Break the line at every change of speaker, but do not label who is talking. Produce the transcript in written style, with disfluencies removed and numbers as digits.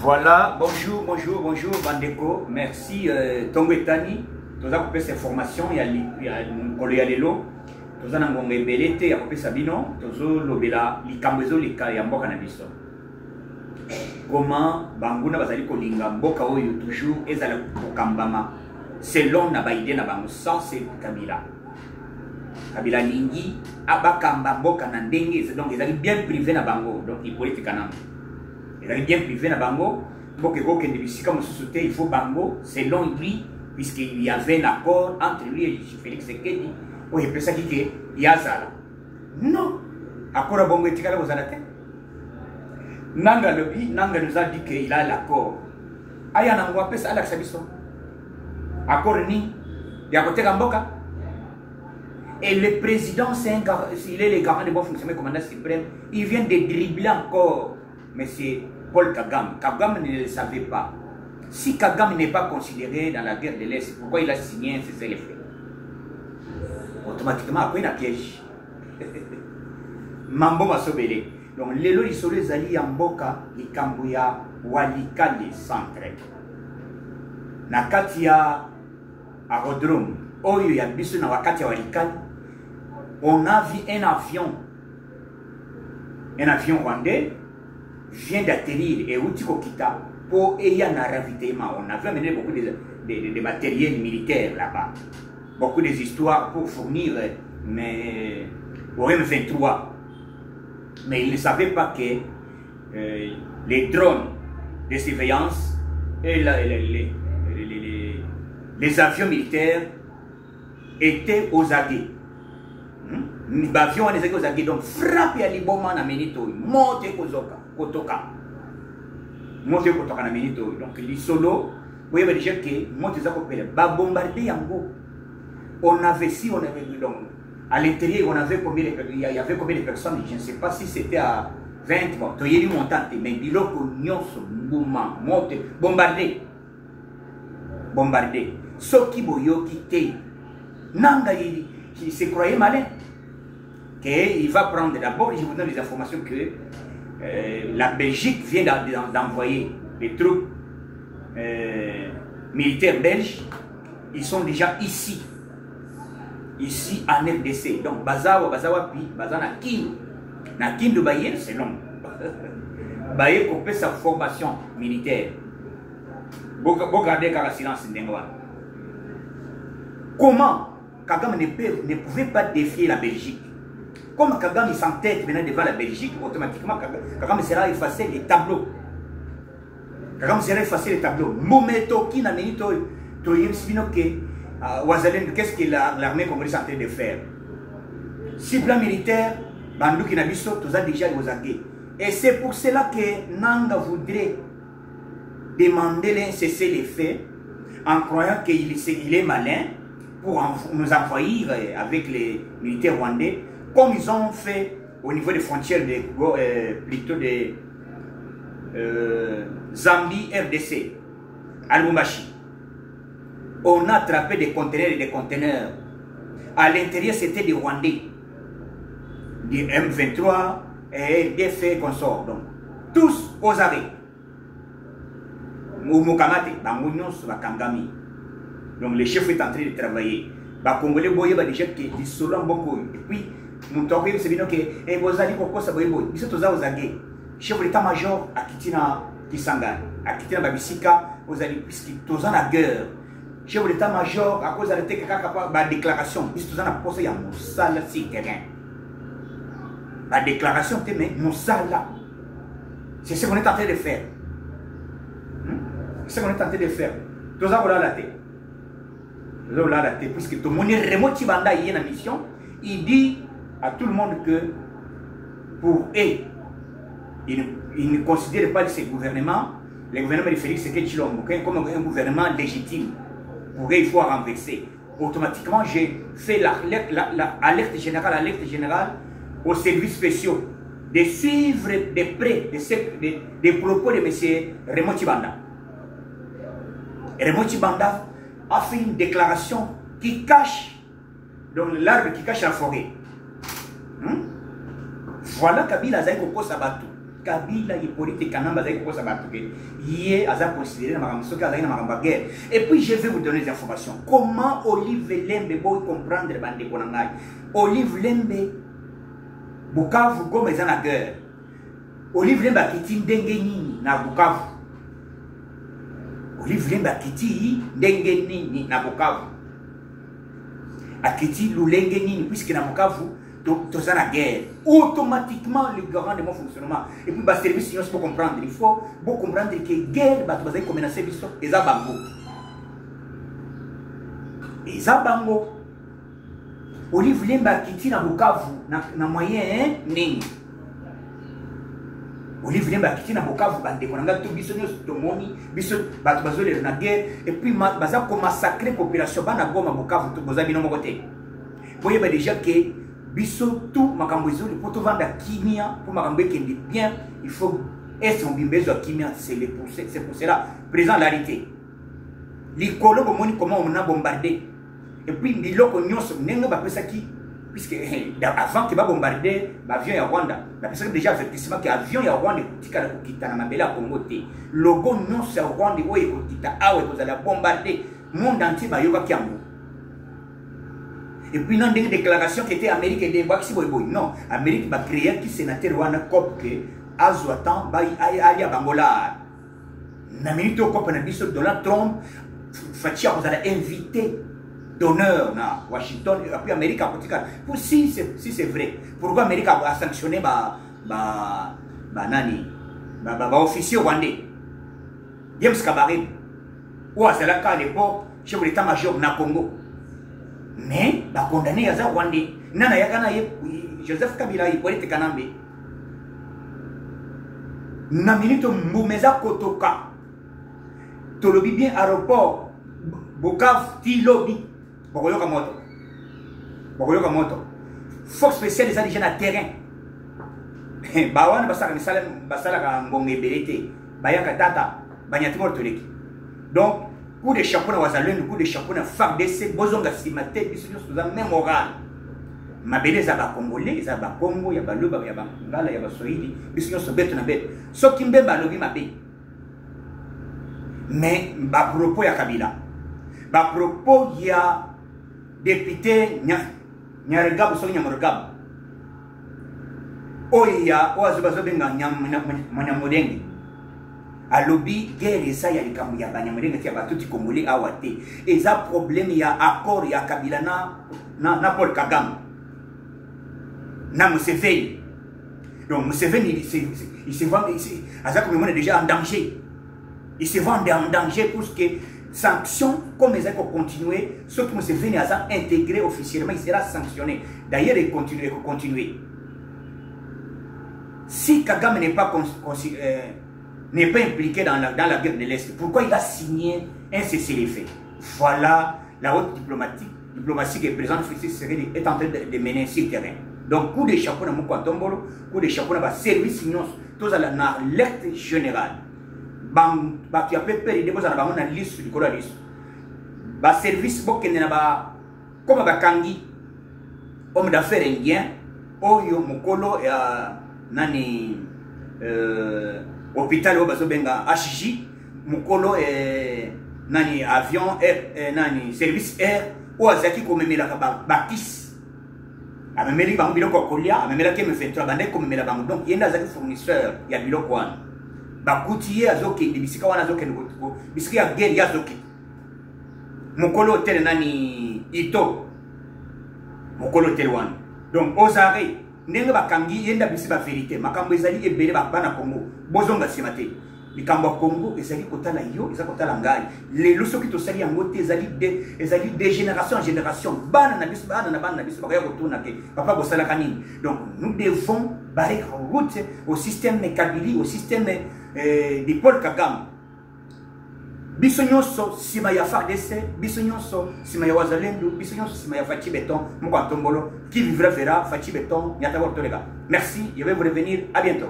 Voilà, bonjour, Bandeko. Merci, Tongo Etani. Nous avons coupé ces formations. Il y a Lélo. Nous avons coupé ces Sabino. Nous avons coupé les Cambezo, les Kayambo Canabiso. Comment Banguna Bazali Kolinga, Boka Oyo, toujours, Ezala Kambama. Selon Nabaïde Nabango, ça c'est Kabila. Kabila Lingi, Abakamba, Boka Nandenge, donc ils allaient bien privé Nabango, donc il politique Kanam. Il est bien privé dans Bango. Il faut Bango, selon lui, puisqu'il y avait un accord entre lui et Félix Sekedi. Oui, il peut dire qu'il y a ça. Non. Accord à Bango et Tikala vous avez Nanga Lobi, Nanga nous a dit qu'il a l'accord. Aya Nangwa Pes Alex Abisso. Accord ni. Il y a côté Gamboka. Et le président, il est le garant de bon fonctionnement, commandant suprême. Il vient de dribbler encore. Mais c'est Paul Kagame. Kagame ne le savait pas. Si Kagame n'est pas considéré dans la guerre de l'Est, pourquoi il a signé un cessez-le-feu? Automatiquement, après, il a piège. Mambo Masobele. Donc, Lelo Isole Zali Yamboka, Likambuya, Walika, les centres. Nakatia, Aerodrome, Oyo Yabisu, Nawakatia, Walika. On a vu un avion rwandais. Vient d'atterrir et Outiko Kita pour ayant un ravitaillement. On avait amené beaucoup de matériel militaire là-bas. Beaucoup d'histoires pour fournir mais, au M23. Mais ils ne savaient pas que les drones de surveillance et les avions militaires étaient aux aguets. Les avions étaient aux aguets. Donc frappez à l'Iboma na Menito, montez Kotoka. Monte Kotoka na Menito. Donc, les solos, vous voyez déjà que monte Zakopele, va bombarder Yango. On avait, si on avait, donc, à l'intérieur, on avait combien il y avait combien de personnes, je ne sais pas si c'était à 20, bon, il y a eu montante, mais Biloko, Nyonso, Mouma, monte, bombarder. Bombarder. Soki Boyo Kite, Nanga, il se croyait malin. Il va prendre d'abord, je vous donne les informations que la Belgique vient d'envoyer des troupes militaires belges. Ils sont déjà ici en RDC. Donc, Bazawa, puis Bazana Kin. Na Kin de Baye, c'est long. Baye coupé sa formation militaire. Regardez car la silence n'engouane. Comment Kagame ne pouvait pas défier la Belgique? Comme Kagame s'entête maintenant devant la Belgique, automatiquement Kagame sera effacé les tableaux. Kagame sera effacé les tableaux. Mometo qui n'a mené qu'est-ce que l'armée congolaise est en train de faire? Si plan militaire, Bandou qui n'a vu ça, tout a déjà aux aguets. Et c'est pour cela que Nanga voudrait demander un cessez-le-feu en croyant qu'il est malin pour nous envahir avec les militaires rwandais. Comme ils ont fait au niveau des frontières plutôt de Zambie, RDC, à Lubumbashi. On a attrapé des conteneurs et des conteneurs. À l'intérieur, c'était des Rwandais, des M23 et des faits consorts. Donc, tous aux arrêts. Moukamate, Bangounios, Bakangami. Donc, le chef est en train de travailler. Les Congolais boye déjà qui sont beaucoup. Et puis, nous avons vu que vous allez pourquoi ça boye boye. Ils sont aux aguets. Chef de l'état-major à Kitina Kisanga, à Kitina Babisika, vous allez puisqu'ils sont en la guerre. Chef de l'état-major à cause de la déclaration, ils sont en la poste il y a mon sale si terrain. La déclaration mais mon sale là. C'est ce qu'on est en train de faire. C'est ce qu'on est en train de faire. Tous ça voilà la tête. Puisque tout le monde est remonté banda il y a une mission, il dit à tout le monde que pour eux, ils ne considèrent pas ce gouvernement, le gouvernement de Félix Sekedi Tshilombo, comme un gouvernement légitime. Pour eux, il faut renverser. Automatiquement, j'ai fait l'alerte générale aux services spéciaux de suivre de près des propos de M. Raymond Tshibanda. Raymond Tshibanda a fait une déclaration qui cache l'arbre qui cache la forêt. Voilà Kabila Zaïko Sabatou. Kabila Hippolyte Kanamba avec quoi ça va toquer. Hier, à considéré dans ma guerre. Et puis je vais vous donner des informations. Comment Olive Lembe peut comprendre les bandes de Olive Lembe, Bukavu comme ils ont la guerre. Olive Lembe qui Ndengeni na Bukavu. Olive Lembe qui Ndengeni na Bukavu. Akiti Lulengeni puisque na Bukavu. Donc, tout ça la guerre. Automatiquement, le garant de mon fonctionnement. Et puis, le service, sinon, pour comprendre. Il faut comprendre que la guerre, tu vas commencer et ça bango. Et ça bango. Olive Lemba qui tient dans Bukavu, na moyen, nini. Olive Lemba qui tient dans Bukavu, bande qu'on a tout bisonné sur ton moni, bison, batu bazole na guerre. Et puis, baza ko massacrer population, bana goma Bukavu, tout boza bino côté. Vous voyez déjà que biso tout makambozo le poto vendre kimia pour makambe qui est bien il faut être un bimbezo à kimia c'est pour cela présent la réalité l'icolo bomoni comment on a bombardé et puis biloko nyonso nenga ba pesa ki puisque avant que ba bombarder l'avion ya Rwanda la personne déjà avertissement que avion ya Rwanda kutika la kukita na mabela Congo te logo nyonso ya Rwanda oye kukita awe kozala bombarder monde entier ba yoka kiambo. Et puis, dans des déclarations qui étaient américaines, non, Amérique va créer qui sénateur Wana Cop que Azoatan va y aller à Bangola. Na minute au Cop, on a dit que Donald Trump, Fatia, vous allez inviter d'honneur à Washington, et puis Amérique a pour si c'est vrai, pourquoi Amérique a sanctionné officier rwandais, James Kabarebe, ou à cela qu'à l'époque, chef de l'état-major na Congo. Mais, bah condamné à ça Rwandais. Nana yakana Joseph Kabila Hippolyte Kanambe. Na minute Mbumeza Kotoka. Tolobi bien aéroport. Bukavu Tilobi. Bokoyoka moto. Bokoyoka moto. Force spéciale des indigènes à terrain. Bawana basaka misala basala ka ngombe belete. Bayaka tata. Banyatimo toleki. Donc coup de chapeau na wazalendo, coup de chapeau na FARDC, bozonga simate, biso sous la même morale. Ma belle za ba congolais, za ba Congo, ya ba loba, ya ba ngala, ya ba Swahili, biso so beto na beto. So kimbe ba lobi mabe. Mais ba propos ya Kabila. Ba propos ya député Nyarugabo so Nyamurugabo. Oya, oazubazo benga Nyamudenge. A lobby guerre ça ya likambo ya banyamurenge tia batuti congolais awate et ça problème ya accord ya Kabila na Paul Kagame na Museveni. Donc Museveni il se vend comme déjà en danger. Il se vend en danger pour que sanctions comme ils ont continué sauf que Museveni a intégré officiellement il sera sanctionné. D'ailleurs il continue. Si Kagame n'est pas impliqué dans la guerre de l'Est. Pourquoi il a signé un cessez-le-feu? Voilà la haute diplomatie qui est présente est en train de mener sur le terrain. Donc, coup de chapeau dans mon Tombolo, coup de chapeau dans le service, tous à l'alerte générale. Tu as peur de déposer dans la liste du col liste. Le service, comme Kangi, homme d'affaires indien, Oyo Mokolo et Nani. Hôpital au Bazobenga HJ Mukolo nani avion nani service air ou azaki komemela ka bakis amemeli bango biloko kolia amemela ke me23 bande komemela bango donc yenda azaki fournisseur ya biloko wana bakutiye azoke bisika wana azoke bisika ya guerre ya azoke Mukolo hotel nani ito Mukolo hotel wana donc ozare ndenge bakangi yenda bisi ba vérité makambo ezali ebele bana Congo bozonga simate likambo Congo ezali kotala yo ezali kotala ngai lelo soki tosali yango te ezali de génération en génération bana na biso bakaya kotuna ke papa bosala kanini. Donc nous devons barrer route au système Kabili, au système de Paul Kagame. Biso nyonso sima ya FARDC, biso nyonso sima ya wazalendo, biso nyonso sima ya Fachi Béton, Moko Tombolo, qui vivra verra Fachi Béton, Nyata Wortolega. Merci, je vais vous revenir, à bientôt.